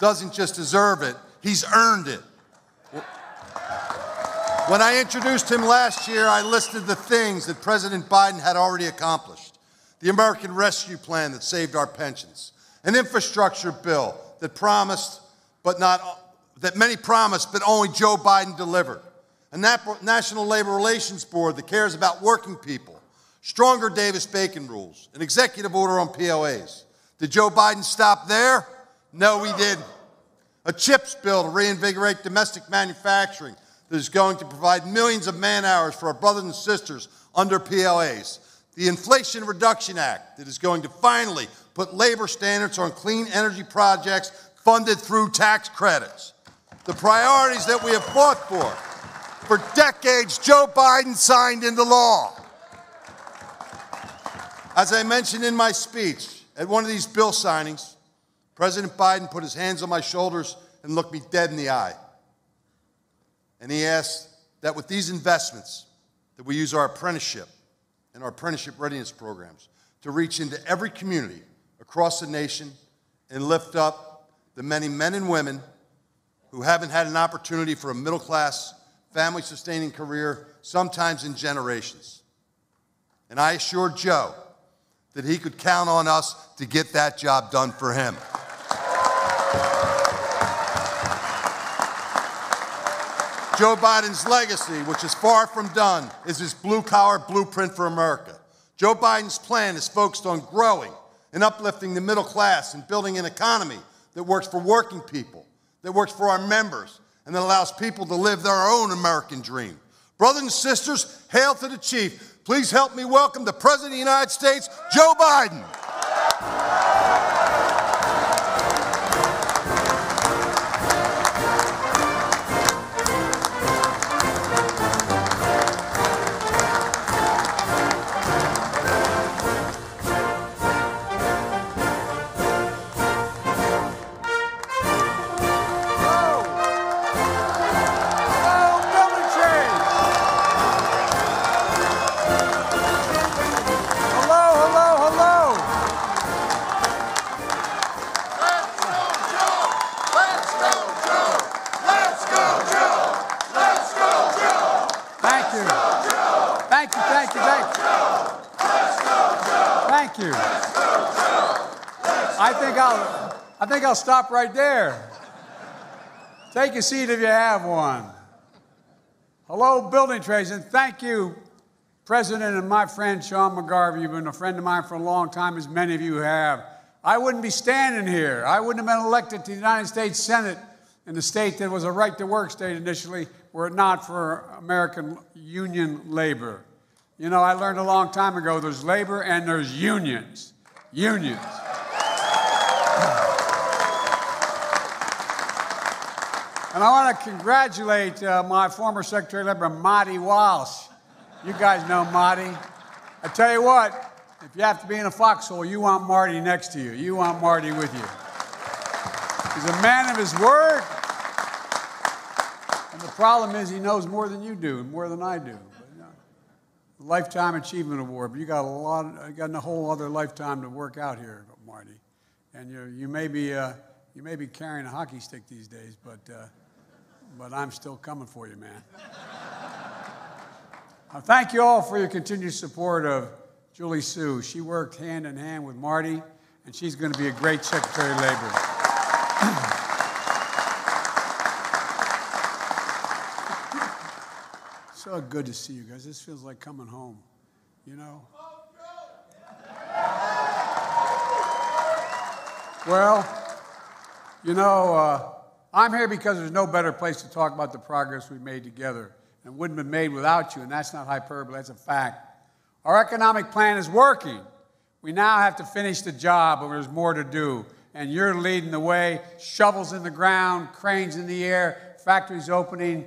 doesn't just deserve it, he's earned it. When I introduced him last year, I listed the things that President Biden had already accomplished. The American Rescue Plan that saved our pensions. An infrastructure bill that many promised, but only Joe Biden delivered. A National Labor Relations Board that cares about working people. Stronger Davis-Bacon rules. An executive order on POAs. Did Joe Biden stop there? No, he didn't. A CHIPS bill to reinvigorate domestic manufacturing that is going to provide millions of man-hours for our brothers and sisters under POAs. The Inflation Reduction Act that is going to finally put labor standards on clean energy projects funded through tax credits. The priorities that we have fought for decades, Joe Biden signed into law. As I mentioned in my speech, at one of these bill signings, President Biden put his hands on my shoulders and looked me dead in the eye. And he asked that with these investments, that we use our apprenticeship and our apprenticeship readiness programs to reach into every community across the nation and lift up the many men and women who haven't had an opportunity for a middle-class, family-sustaining career, sometimes in generations. And I assured Joe that he could count on us to get that job done for him. Joe Biden's legacy, which is far from done, is his blue-collar blueprint for America. Joe Biden's plan is focused on growing and uplifting the middle class and building an economy that works for working people, that works for our members, and that allows people to live their own American dream. Brothers and sisters, hail to the chief. Please help me welcome the President of the United States, Joe Biden. Thank you. I think I'll stop right there. Take a seat if you have one. Hello, building trades, and thank you, President and my friend Sean McGarvey. You've been a friend of mine for a long time, as many of you have. I wouldn't be standing here. I wouldn't have been elected to the United States Senate in the state that was a right-to-work state initially, were it not for American union labor. You know, I learned a long time ago, there's labor and there's unions. Unions. And I want to congratulate my former Secretary of Labor, Marty Walsh. You guys know Marty. I tell you what, if you have to be in a foxhole, you want Marty next to you. You want Marty with you. He's a man of his word. And the problem is he knows more than you do and more than I do. Lifetime Achievement Award, but you got a whole other lifetime to work out here, Marty. And you may be carrying a hockey stick these days, but I'm still coming for you, man. Thank you all for your continued support of Julie Sue. She worked hand in hand with Marty, and she's going to be a great Secretary of Labor. So good to see you guys. This feels like coming home, you know? Well, you know, I'm here because there's no better place to talk about the progress we've made together. And it wouldn't have been made without you, and that's not hyperbole, that's a fact. Our economic plan is working. We now have to finish the job, but there's more to do. And you're leading the way. Shovels in the ground, cranes in the air, factories opening,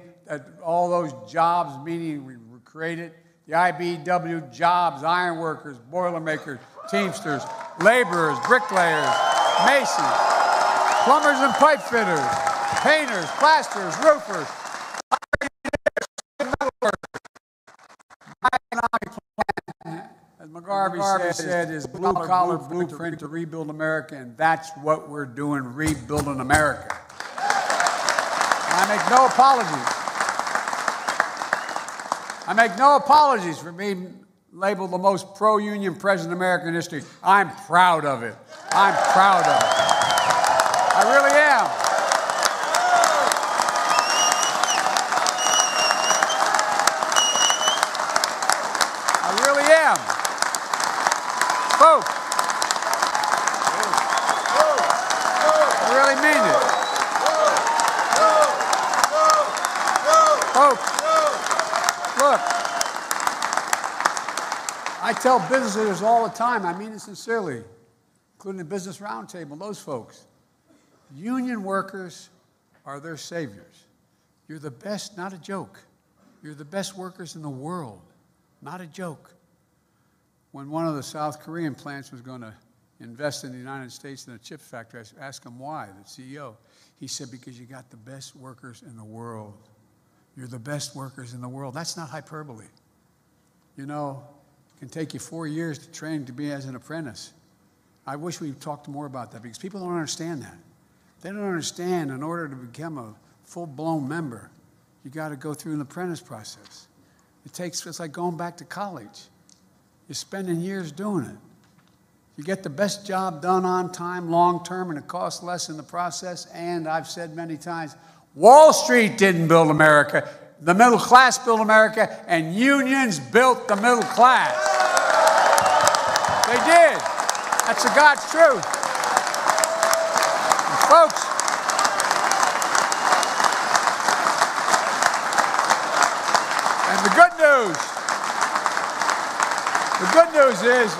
all those jobs, meaning we created. The IBEW jobs, iron workers, boilermakers, teamsters, laborers, bricklayers, masons, plumbers and pipe fitters, painters, plasterers, roofers, metalworkers. My economic plan, as McGarvey Garvey said is blue-collar blueprint to rebuild America, and that's what we're doing, rebuilding America. And I make no apologies. I make no apologies for being labeled the most pro-union president in American history. I'm proud of it. I'm proud of it. I really am. I really am. Folks, I really mean it. Folks, look, I tell business leaders all the time, I mean it sincerely, including the Business Roundtable, those folks, union workers are their saviors. You're the best, not a joke. You're the best workers in the world, not a joke. When one of the South Korean plants was going to invest in the United States in a chip factory, I asked him why, the CEO. He said, because you got the best workers in the world. You're the best workers in the world. That's not hyperbole. You know, it can take you 4 years to train to be as an apprentice. I wish we talked more about that because people don't understand that. They don't understand in order to become a full-blown member, you got to go through an apprentice process. It's like going back to college. You're spending years doing it. You get the best job done on time, long-term, and it costs less in the process. And I've said many times, Wall Street didn't build America. The middle class built America, and unions built the middle class. They did. That's the God's truth. And folks, and the good news is,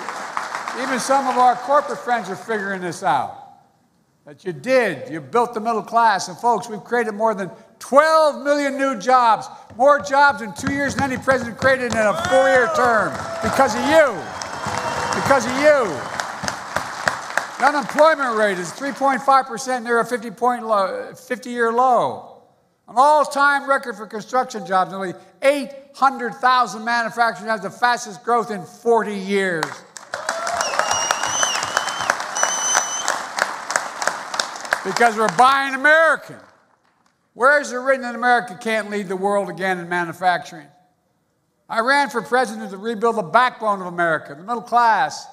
even some of our corporate friends are figuring this out. That you built the middle class. And folks, we've created more than 12 million new jobs, more jobs in 2 years than any president created in a 4-year term, because of you. Because of you. The unemployment rate is 3.5%, near a 50-year low. An all-time record for construction jobs, nearly 800,000 manufacturing jobs, the fastest growth in 40 years. Because we're buying American. Where is it written that America can't lead the world again in manufacturing? I ran for president to rebuild the backbone of America, the middle class,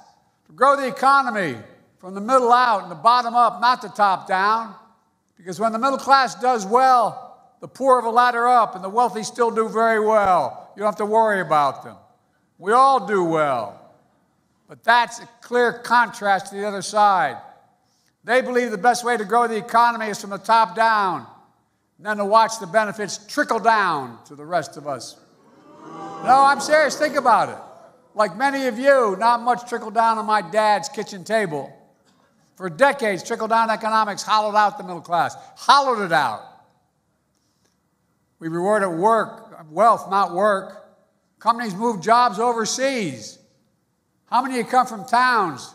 to grow the economy from the middle out and the bottom up, not the top down. Because when the middle class does well, the poor have a ladder up and the wealthy still do very well. You don't have to worry about them. We all do well. But that's a clear contrast to the other side. They believe the best way to grow the economy is from the top down, and then to watch the benefits trickle down to the rest of us. No, I'm serious. Think about it. Like many of you, not much trickled down on my dad's kitchen table. For decades, trickle-down economics hollowed out the middle class, hollowed it out. We rewarded wealth, not work. Companies move jobs overseas. How many of you come from towns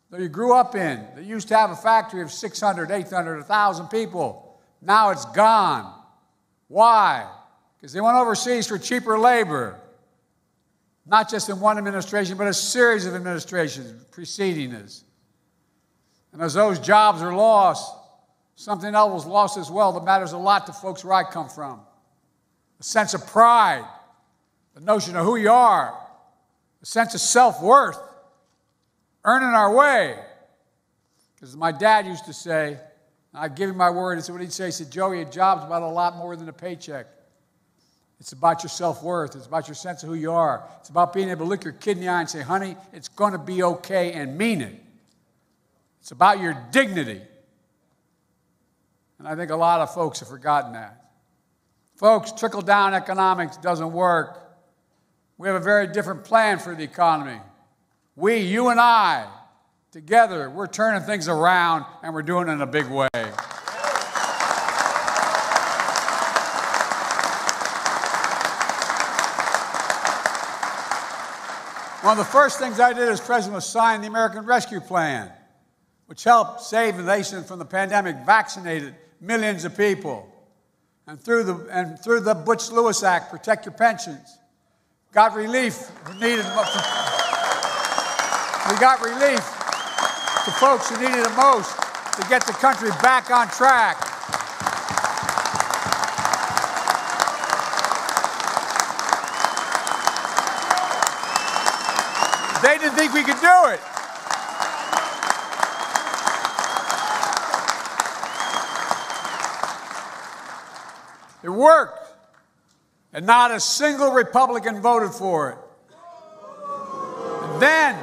that you grew up in that used to have a factory of 600, 800, 1,000 people? Now it's gone. Why? Because they went overseas for cheaper labor. Not just in one administration, but a series of administrations preceding us. And as those jobs are lost, something else was lost as well that matters a lot to folks where I come from. A sense of pride, the notion of who you are, a sense of self-worth, earning our way. Because my dad used to say, and I'd give him my word, and so what he'd say, he said, Joey, a job's about a lot more than a paycheck. It's about your self-worth. It's about your sense of who you are. It's about being able to look your kid in the eye and say, honey, it's going to be okay, and mean it. It's about your dignity. And I think a lot of folks have forgotten that. Folks, trickle-down economics doesn't work. We have a very different plan for the economy. We, you and I, together, we're turning things around, and we're doing it in a big way. One of the first things I did as president was sign the American Rescue Plan, which helped save the nation from the pandemic, vaccinated millions of people. And through the Butch-Lewis Act, protect your pensions. Got relief needed. We got relief to folks who needed it most to get the country back on track. They didn't think we could do it. It worked. And not a single Republican voted for it. And then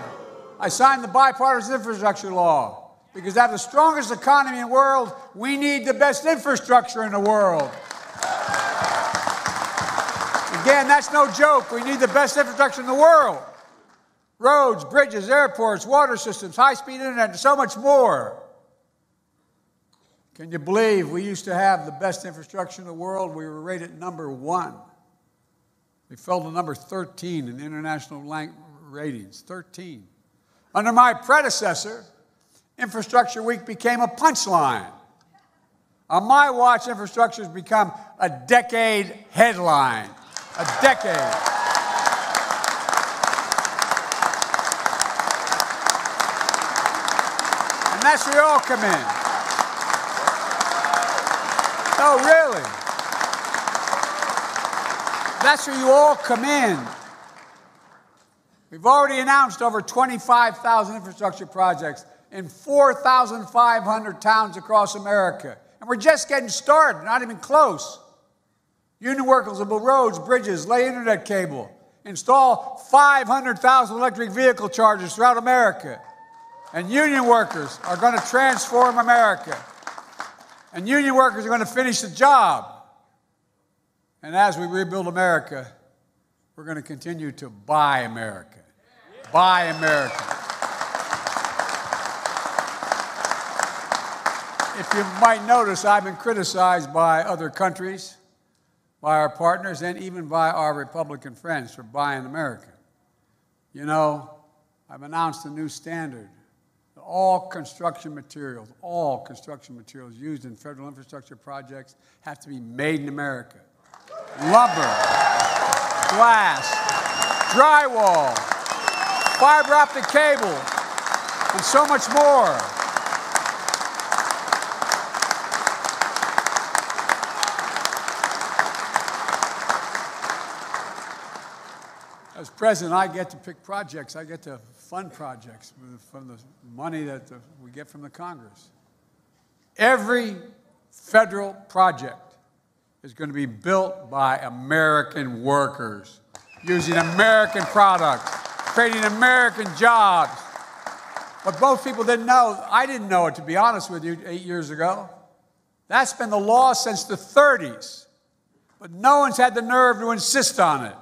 I signed the bipartisan infrastructure law, because to have the strongest economy in the world, we need the best infrastructure in the world. Again, that's no joke. We need the best infrastructure in the world. Roads, bridges, airports, water systems, high-speed internet, and so much more. Can you believe we used to have the best infrastructure in the world? We were rated number 1. We fell to number 13 in international ratings, 13. Under my predecessor, Infrastructure Week became a punchline. On my watch, infrastructure has become a decade headline. A decade. And that's where you all come in. No, really. That's where you all come in. We've already announced over 25,000 infrastructure projects in 4,500 towns across America. And we're just getting started, not even close. Union workers will build roads, bridges, lay internet cable, install 500,000 electric vehicle chargers throughout America. And union workers are going to transform America. And union workers are going to finish the job. And as we rebuild America, we're going to continue to buy America. Buy America. If you might notice, I've been criticized by other countries, by our partners, and even by our Republican friends for buying America. You know, I've announced a new standard. All construction materials used in federal infrastructure projects have to be made in America. Lumber, glass, drywall, fiber optic cable, and so much more. As president, I get to pick projects. I get to fund projects from the money that we get from the Congress. Every federal project is going to be built by American workers, using American products, creating American jobs. What both people didn't know, I didn't know it, to be honest with you, 8 years ago. That's been the law since the 30s. But no one's had the nerve to insist on it.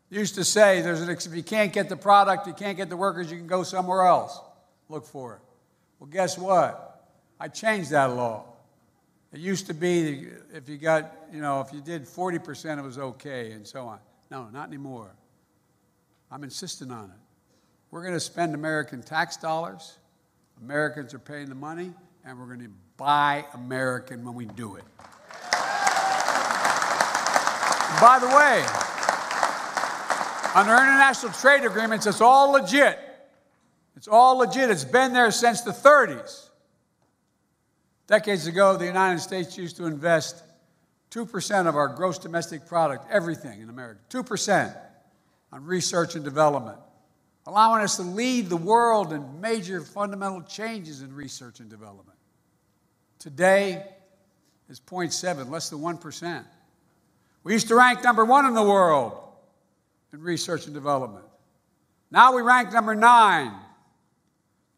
Used to say, if you can't get the product, you can't get the workers, you can go somewhere else. Look for it. Well, guess what? I changed that law. It used to be if you got, if you did 40%, it was okay, and so on. No, not anymore. I'm insisting on it. We're going to spend American tax dollars. Americans are paying the money, and we're going to buy American when we do it. And by the way, under international trade agreements, it's all legit. It's all legit. It's been there since the 30s. Decades ago, the United States used to invest 2% of our gross domestic product, everything in America, 2% on research and development, allowing us to lead the world in major fundamental changes in research and development. Today, it's 0.7, less than 1%. We used to rank number 1 in the world in research and development. Now we rank number 9.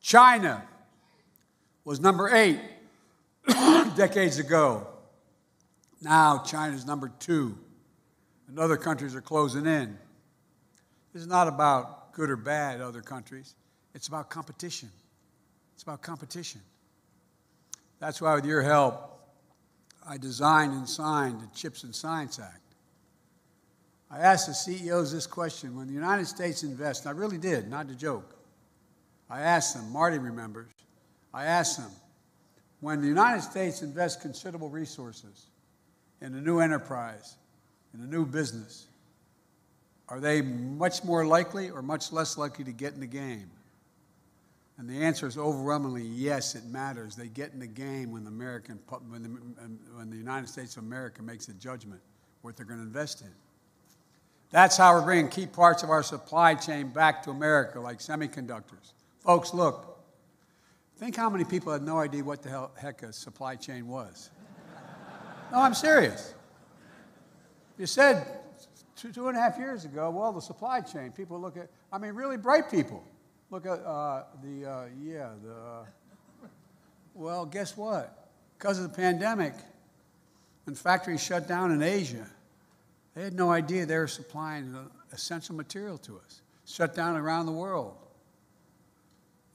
China was number 8 decades ago. Now China's number 2, and other countries are closing in. This is not about good or bad other countries. It's about competition. It's about competition. That's why, with your help, I designed and signed the CHIPS and Science Act. I asked the CEOs this question. When the United States invests, and I really did, not a joke, I asked them, Marty remembers, I asked them, when the United States invests considerable resources in a new enterprise, in a new business, are they much more likely or much less likely to get in the game? And the answer is overwhelmingly yes, it matters. They get in the game when the United States of America makes a judgment what they're going to invest in. That's how we're bringing key parts of our supply chain back to America, like semiconductors. Folks, look, think how many people had no idea what the heck a supply chain was. No, I'm serious. You said 2.5 years ago, well, the supply chain, people look at, I mean, really bright people. Look at well, guess what? Because of the pandemic, when factories shut down in Asia, they had no idea they were supplying essential material to us. Shut down around the world.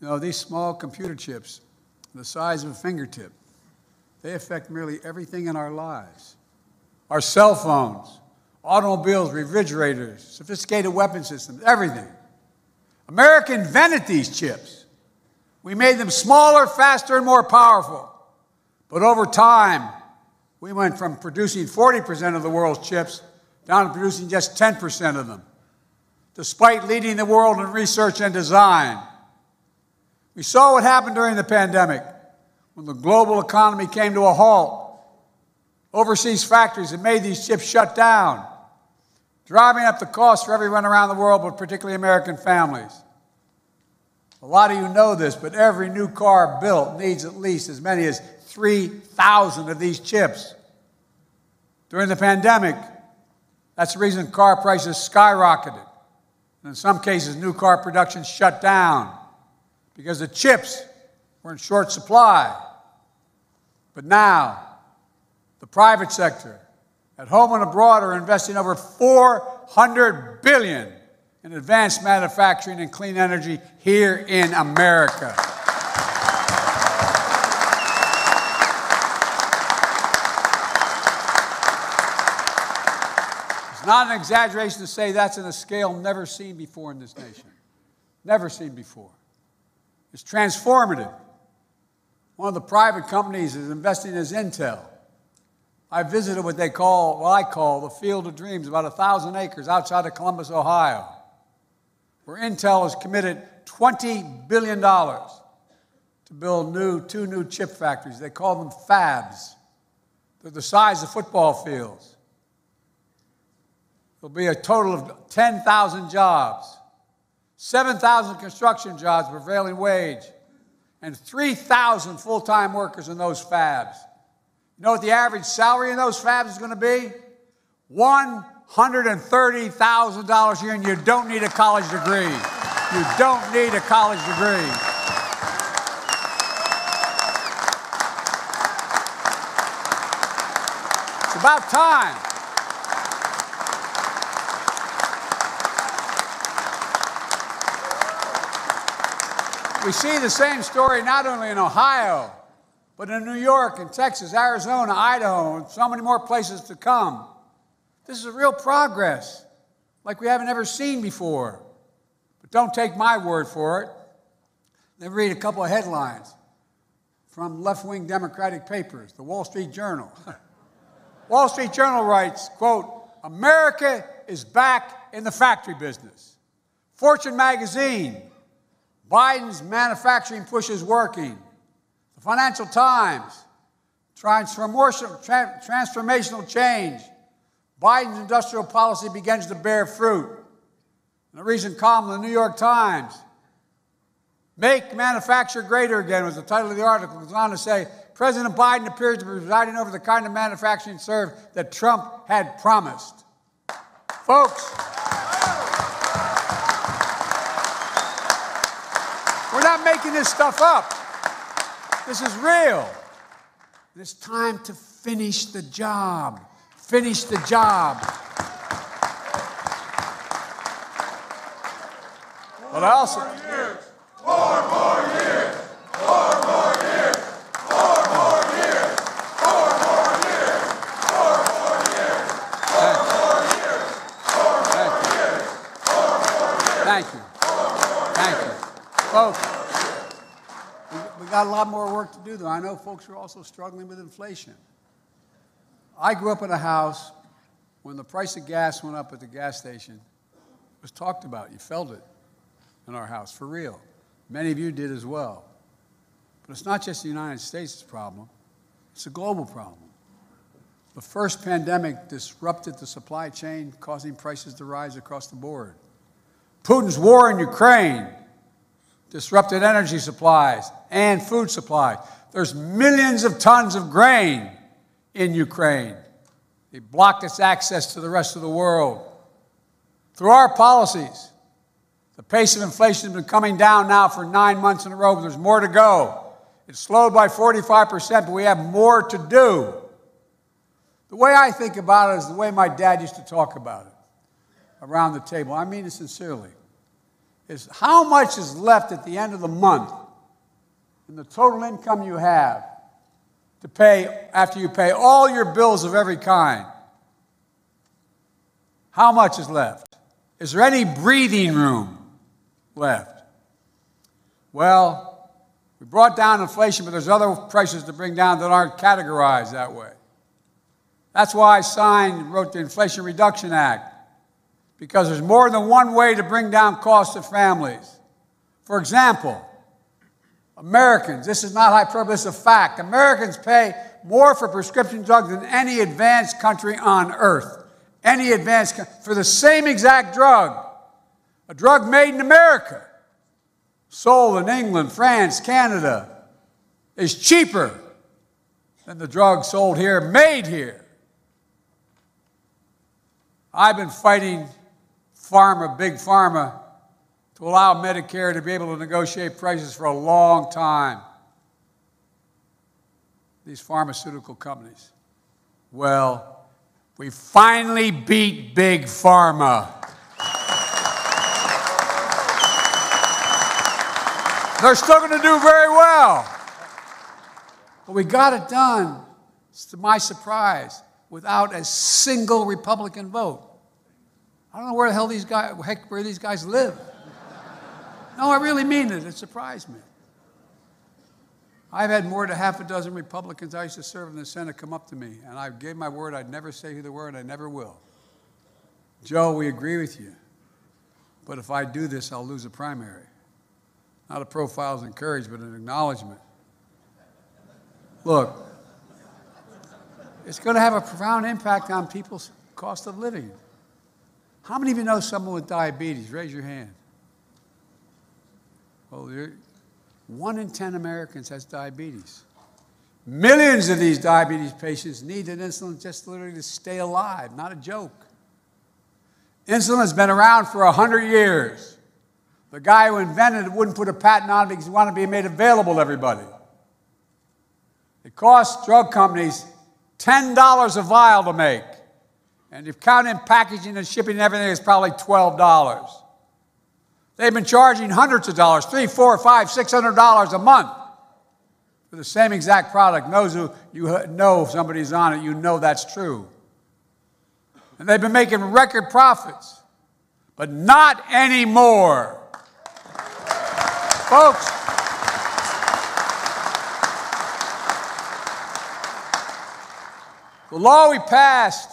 You know, these small computer chips, the size of a fingertip, they affect nearly everything in our lives. Our cell phones, automobiles, refrigerators, sophisticated weapon systems, everything. America invented these chips. We made them smaller, faster, and more powerful. But over time, we went from producing 40% of the world's chips down to producing just 10% of them, despite leading the world in research and design. We saw what happened during the pandemic when the global economy came to a halt. Overseas factories that made these chips shut down, driving up the cost for everyone around the world, but particularly American families. A lot of you know this, but every new car built needs at least as many as 3,000 of these chips. During the pandemic, that's the reason car prices skyrocketed. And in some cases, new car production shut down because the chips were in short supply. But now, the private sector, at home and abroad, are investing over $400 billion in advanced manufacturing and clean energy here in America. It's not an exaggeration to say that's on a scale never seen before in this nation. Never seen before. It's transformative. One of the private companies is investing is Intel. I visited what I call the Field of Dreams, about 1,000 acres outside of Columbus, Ohio, where Intel has committed $20 billion to build two new chip factories. They call them fabs. They're the size of football fields. There'll be a total of 10,000 jobs, 7,000 construction jobs, prevailing wage, and 3,000 full-time workers in those fabs. You know what the average salary in those fabs is going to be? $130,000 a year, and you don't need a college degree. You don't need a college degree. It's about time. We see the same story not only in Ohio, but in New York and Texas, Arizona, Idaho, and so many more places to come. This is real progress, like we haven't ever seen before. But don't take my word for it. Let me read a couple of headlines from left-wing Democratic papers, the Wall Street Journal. Wall Street Journal writes, quote, "America is back in the factory business." Fortune magazine, Biden's manufacturing push is working. The Financial Times, transformational change. Biden's industrial policy begins to bear fruit. And a recent column in the New York Times, "Make Manufacture Greater Again" was the title of the article. It goes on to say, President Biden appears to be presiding over the kind of manufacturing serve that Trump had promised. Folks, we're not making this stuff up. This is real. It's time to finish the job. Finish the job. But I also... 4 more years. 4 more years. 4 more years. 4 more years. 4 more years. 4 more years. 4 more years. 4 more years. Thank you. Thank you. Folks, we got a lot more work to do, though. I know folks are also struggling with inflation. I grew up in a house when the price of gas went up at the gas station. It was talked about. You felt it in our house, for real. Many of you did as well. But it's not just the United States' problem. It's a global problem. The first pandemic disrupted the supply chain, causing prices to rise across the board. Putin's war in Ukraine disrupted energy supplies and food supply. There's millions of tons of grain in Ukraine. They blocked its access to the rest of the world. Through our policies, the pace of inflation has been coming down now for 9 months in a row, but there's more to go. It's slowed by 45%, but we have more to do. The way I think about it is the way my dad used to talk about it around the table. I mean it sincerely. Is how much is left at the end of the month in the total income you have to pay after you pay all your bills of every kind? How much is left? Is there any breathing room left? Well, we brought down inflation, but there's other prices to bring down that aren't categorized that way. That's why I wrote the Inflation Reduction Act, because there's more than one way to bring down costs of families. For example, Americans, this is not hyperbole, this is a fact. Americans pay more for prescription drugs than any advanced country on earth. Any advanced for the same exact drug. A drug made in America, sold in England, France, Canada, is cheaper than the drug sold here, made here. I've been fighting Big Pharma, to allow Medicare to be able to negotiate prices for a long time. These pharmaceutical companies. Well, we finally beat Big Pharma. They're still going to do very well. But we got it done, to my surprise, without a single Republican vote. I don't know where the hell these guys live. No, I really mean it. It surprised me. I've had more than half a dozen Republicans I used to serve in the Senate come up to me, and I gave my word I'd never say who they were, and I never will. Joe, we agree with you, but if I do this, I'll lose a primary. Not a profile of courage, but an acknowledgement. Look, it's going to have a profound impact on people's cost of living. How many of you know someone with diabetes? Raise your hand. Well, 1 in 10 Americans has diabetes. Millions of these diabetes patients need an insulin just literally to stay alive, not a joke. Insulin has been around for 100 years. The guy who invented it wouldn't put a patent on it because he wanted to be made available to everybody. It costs drug companies $10 a vial to make. And if you count in packaging and shipping and everything, it's probably $12. They've been charging hundreds of dollars, $300, $400, $500, $600 a month for the same exact product. You know if somebody's on it, you know that's true. And they've been making record profits, but not anymore. Folks, the law we passed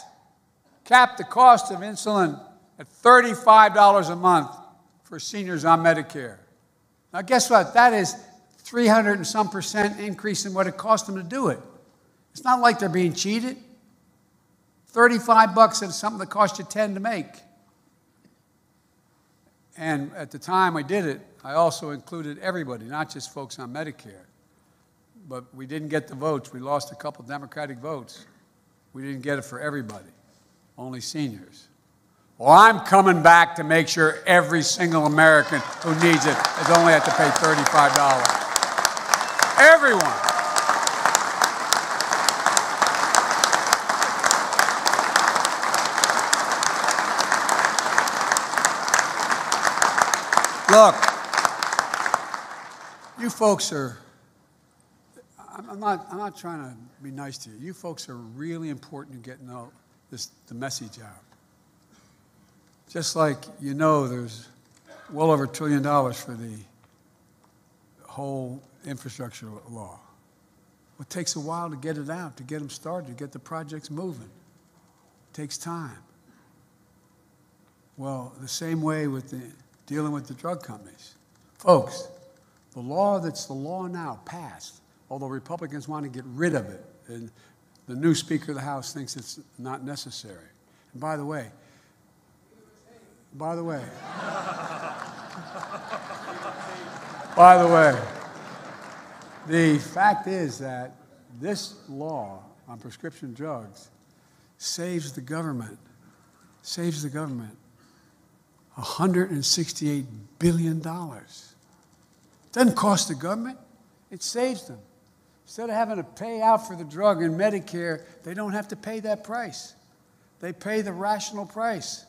capped the cost of insulin at $35 a month for seniors on Medicare. Now, guess what? That is 300 and some % increase in what it cost them to do it. It's not like they're being cheated. $35 is something that cost you 10 to make. And at the time I did it, I also included everybody, not just folks on Medicare. But we didn't get the votes. We lost a couple Democratic votes. We didn't get it for everybody, only seniors. Well, I'm coming back to make sure every single American who needs it is only have to pay $35. Everyone. Look, you folks are, I'm not trying to be nice to you. You folks are really important in getting the message out. Just like you know there's well over $1 trillion for the whole infrastructure law. It takes a while to get it out, to get them started, to get the projects moving. It takes time. Well, the same way with dealing with the drug companies. Folks, The law that's the law now passed, although Republicans want to get rid of it. And the new Speaker of the House thinks it's not necessary. And by the way, the fact is that this law on prescription drugs saves the government $168 billion. It doesn't cost the government, it saves them. Instead of having to pay out for the drug in Medicare, they don't have to pay that price. They pay the rational price.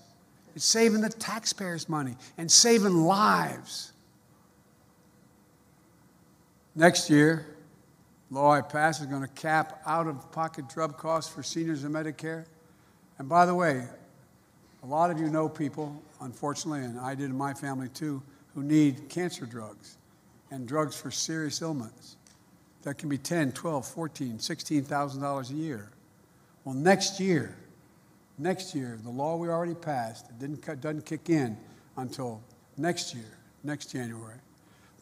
It's saving the taxpayers' money and saving lives. Next year, the law I pass is going to cap out-of-pocket drug costs for seniors in Medicare. And by the way, a lot of you know people, unfortunately, and I did in my family too, who need cancer drugs and drugs for serious ailments that can be $10,000, $12,000, $14,000, $16,000 a year. Well, next year, the law we already passed, it doesn't kick in until next year, next January.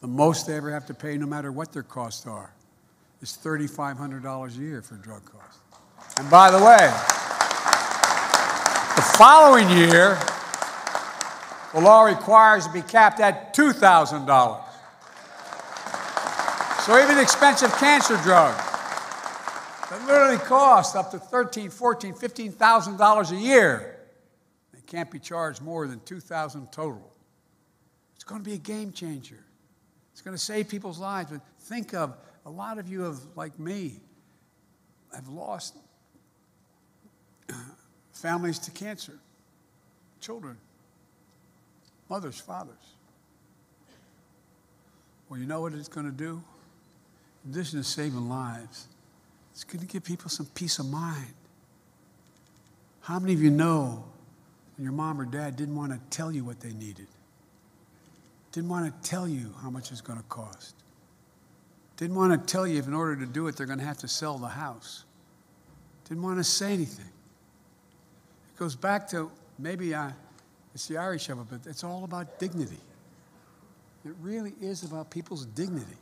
The most they ever have to pay, no matter what their costs are, is $3,500 a year for drug costs. And by the way, the following year, the law requires it be capped at $2,000. So even expensive cancer drugs that literally cost up to $13,000, $14,000, $15,000 a year, they can't be charged more than $2,000 total. It's going to be a game changer. It's going to save people's lives. But think of, a lot of you have, like me, have lost families to cancer, children, mothers, fathers. Well, you know what it's going to do? In addition to saving lives, it's going to give people some peace of mind. How many of you know when your mom or dad didn't want to tell you what they needed? Didn't want to tell you how much it's going to cost? Didn't want to tell you if in order to do it, they're going to have to sell the house? Didn't want to say anything. It goes back to, maybe it's the Irish of it, but it's all about dignity. It really is about people's dignity.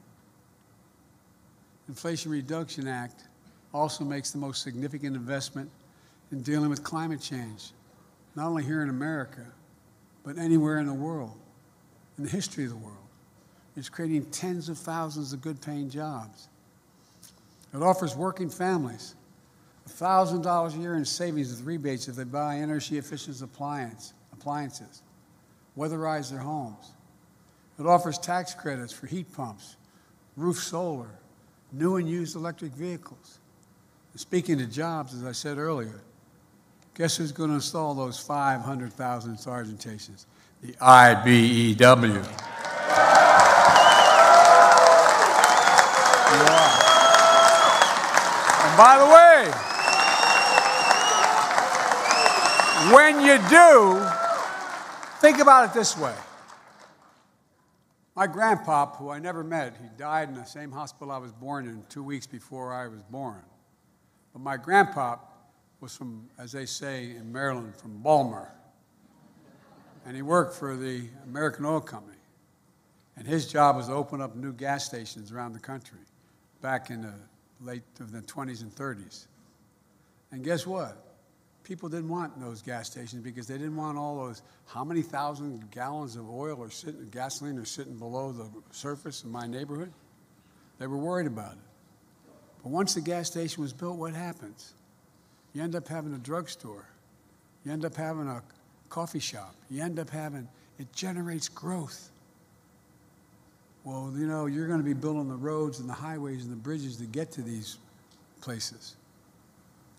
Inflation Reduction Act also makes the most significant investment in dealing with climate change, not only here in America, but anywhere in the world, in the history of the world. It's creating tens of thousands of good-paying jobs. It offers working families $1,000 a year in savings with rebates if they buy energy-efficient appliances, weatherize their homes. It offers tax credits for heat pumps, roof solar, new and used electric vehicles. And speaking of jobs, as I said earlier, guess who's going to install those 500,000 sergeantations? The IBEW. Yeah. And by the way, when you do, think about it this way. My grandpop, who I never met, he died in the same hospital I was born in 2 weeks before I was born. But my grandpop was from, as they say in Maryland, from Balmer. And he worked for the American Oil Company. And his job was to open up new gas stations around the country back in the late of the 20s and 30s. And guess what? People didn't want those gas stations because they didn't want all those, how many thousand gallons of oil or gasoline are sitting below the surface in my neighborhood? They were worried about it. But once the gas station was built, what happens? You end up having a drugstore. You end up having a coffee shop. You end up having, it generates growth. Well, you know, you're going to be building the roads and the highways and the bridges to get to these places.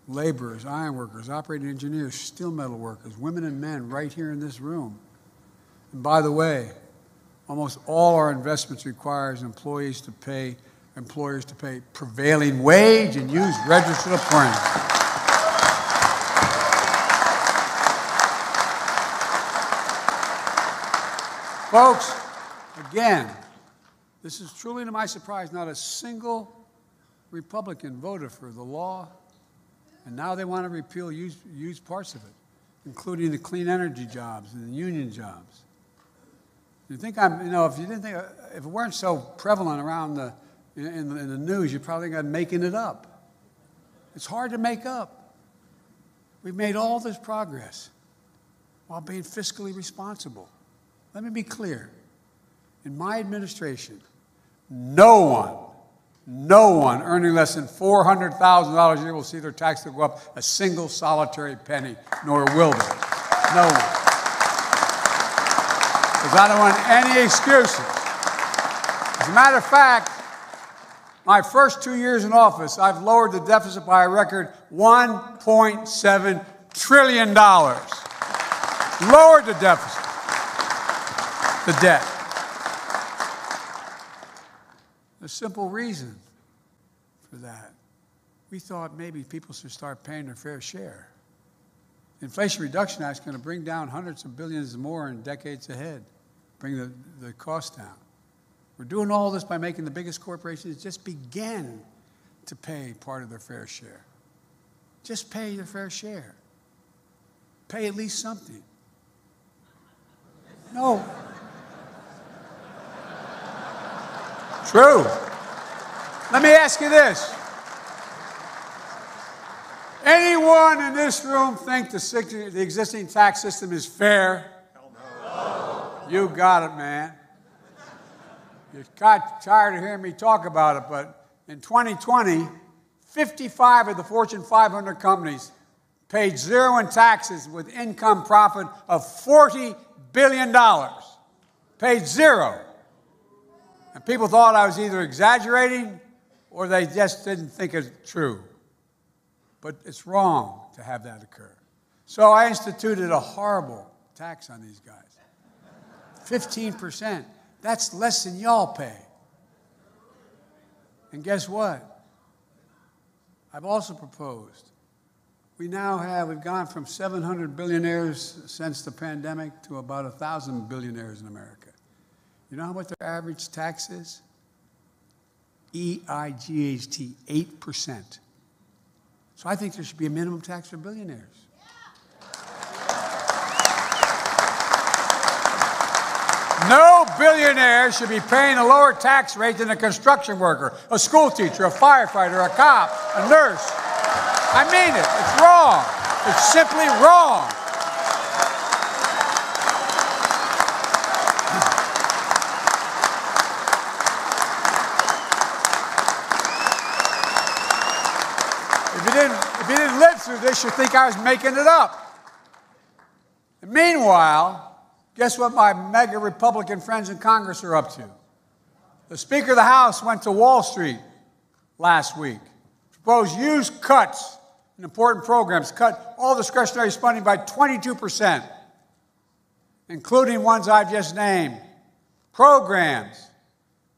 Laborers, iron workers, operating engineers, steel metal workers, women and men right here in this room. And by the way, almost all our investments requires employers to pay prevailing wage and use registered apprentices. Folks, again, this is truly to my surprise, not a single Republican voted for the law. And now they want to repeal used parts of it, including the clean energy jobs and the union jobs. You think if you didn't think, if it weren't so prevalent around in the news, you'd probably think I'm making it up. It's hard to make up. We've made all this progress while being fiscally responsible. Let me be clear. In my administration, no one earning less than $400,000 a year will see their tax bill go up a single solitary penny, nor will they. No one. Because I don't want any excuses. As a matter of fact, my first 2 years in office, I've lowered the deficit by a record $1.7 trillion. Lowered the deficit, the debt. A simple reason for that. We thought maybe people should start paying their fair share. The Inflation Reduction Act is going to bring down hundreds of billions more in decades ahead, bring the cost down. We're doing all this by making the biggest corporations just begin to pay part of their fair share. Just pay their fair share. Pay at least something. No. True. Let me ask you this. Anyone in this room think the existing tax system is fair? No. You got it, man. You're tired of hearing me talk about it, but in 2020, 55 of the Fortune 500 companies paid zero in taxes with income profit of $40 billion. Paid zero. And people thought I was either exaggerating or they just didn't think it's true. But it's wrong to have that occur. So I instituted a horrible tax on these guys. 15%. That's less than y'all pay. And guess what? I've also proposed. We've gone from 700 billionaires since the pandemic to about 1,000 billionaires in America. You know what their average tax is? EIGHT, 8%. So I think there should be a minimum tax for billionaires. No billionaire should be paying a lower tax rate than a construction worker, a school teacher, a firefighter, a cop, a nurse. I mean it. It's wrong. It's simply wrong. If you didn't live through this, you'd think I was making it up. And meanwhile, guess what my mega Republican friends in Congress are up to? The Speaker of the House went to Wall Street last week, proposed huge cuts in important programs, cut all discretionary spending by 22%, including ones I've just named. Programs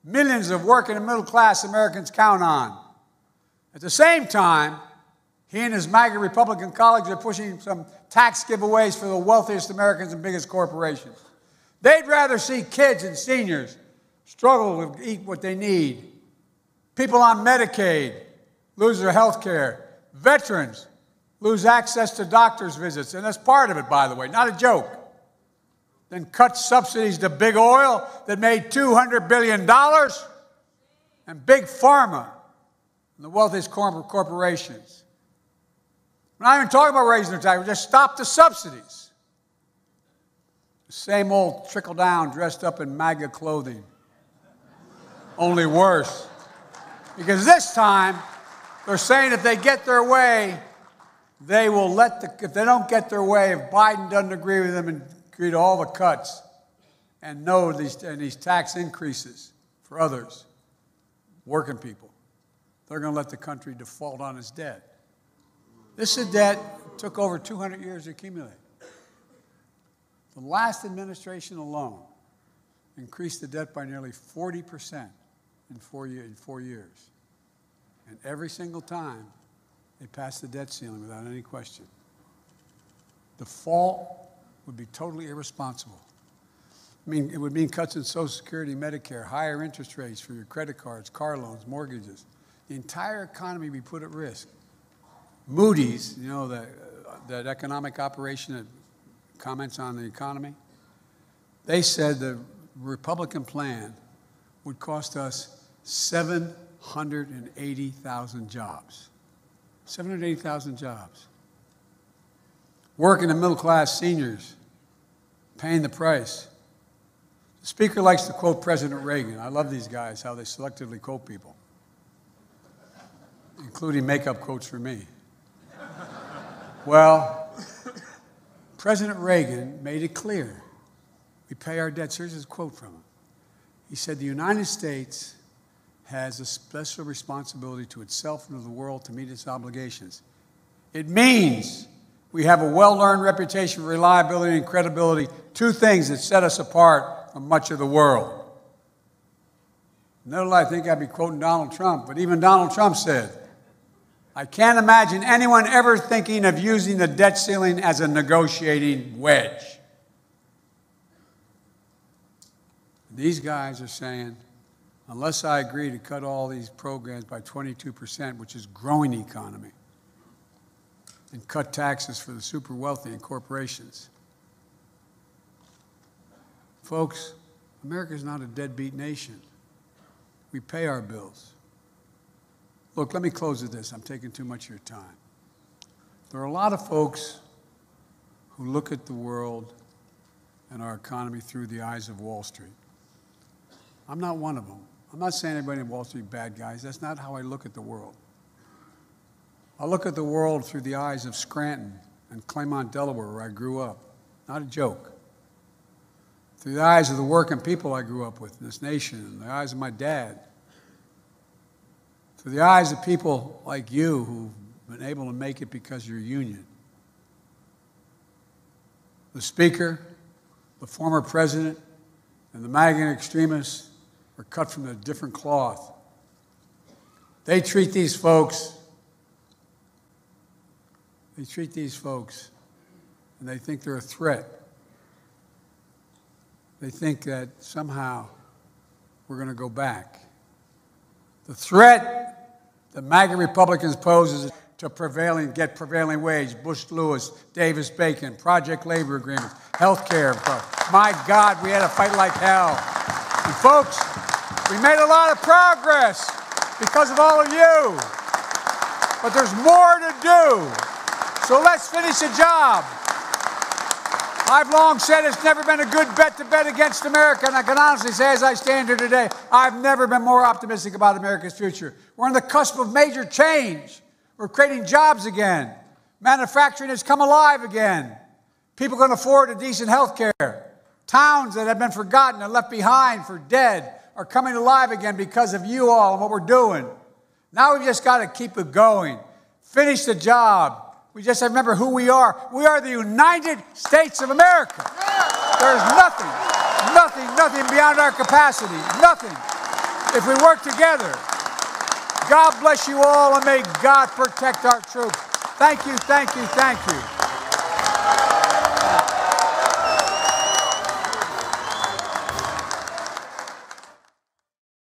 millions of working and middle-class Americans count on. At the same time, he and his MAGA Republican colleagues are pushing some tax giveaways for the wealthiest Americans and biggest corporations. They'd rather see kids and seniors struggle to eat what they need. People on Medicaid lose their health care. Veterans lose access to doctor's visits. And that's part of it, by the way, not a joke. Then cut subsidies to big oil that made $200 billion and big pharma and the wealthiest corporations. We're not even talking about raising their taxes. Just stop the subsidies. The same old trickle-down dressed up in MAGA clothing. Only worse. Because this time, they're saying if they get their way, they will if they don't get their way, if Biden doesn't agree with them and agree to all the cuts and these tax increases for others, working people, they're going to let the country default on its debt. This is a debt that took over 200 years to accumulate. The last administration alone increased the debt by nearly 40% in 4 years. And every single time, they passed the debt ceiling without any question. Default would be totally irresponsible. I mean, it would mean cuts in Social Security, Medicare, higher interest rates for your credit cards, car loans, mortgages. The entire economy would be put at risk. Moody's, you know, that economic operation that comments on the economy, they said the Republican plan would cost us 780,000 jobs. 780,000 jobs. Working and middle-class seniors paying the price. The speaker likes to quote President Reagan. I love these guys, how they selectively quote people, including makeup quotes for me. Well, President Reagan made it clear. We pay our debts. Here's his quote from him. He said, "The United States has a special responsibility to itself and to the world to meet its obligations. It means we have a well-earned reputation for reliability and credibility, two things that set us apart from much of the world." No, I think I'd be quoting Donald Trump, but even Donald Trump said, "I can't imagine anyone ever thinking of using the debt ceiling as a negotiating wedge." These guys are saying, unless I agree to cut all these programs by 22%, which is growing economy, and cut taxes for the super wealthy and corporations. Folks, America is not a deadbeat nation. We pay our bills. Look, let me close with this. I'm taking too much of your time. There are a lot of folks who look at the world and our economy through the eyes of Wall Street. I'm not one of them. I'm not saying everybody in Wall Street bad guys. That's not how I look at the world. I look at the world through the eyes of Scranton and Claymont, Delaware, where I grew up. Not a joke. Through the eyes of the working people I grew up with in this nation, and the eyes of my dad. Through the eyes of people like you who've been able to make it because of your union. The Speaker, the former President, and the MAGA extremists are cut from a different cloth. They treat these folks, and they think they're a threat. They think that somehow we're going to go back. The threat that MAGA Republicans pose is to get prevailing wage, Bush-Lewis, Davis-Bacon, project labor agreements, health care. My God, we had to fight like hell. And folks, we made a lot of progress because of all of you. But there's more to do. So let's finish the job. I've long said it's never been a good bet to bet against America, and I can honestly say, as I stand here today, I've never been more optimistic about America's future. We're on the cusp of major change. We're creating jobs again. Manufacturing has come alive again. People can afford a decent health care. Towns that have been forgotten and left behind for dead are coming alive again because of you all and what we're doing. Now we've just got to keep it going. Finish the job. We just have to remember who we are. We are the United States of America. There's nothing beyond our capacity. Nothing. If we work together. God bless you all, and may God protect our troops. Thank you, thank you, thank you.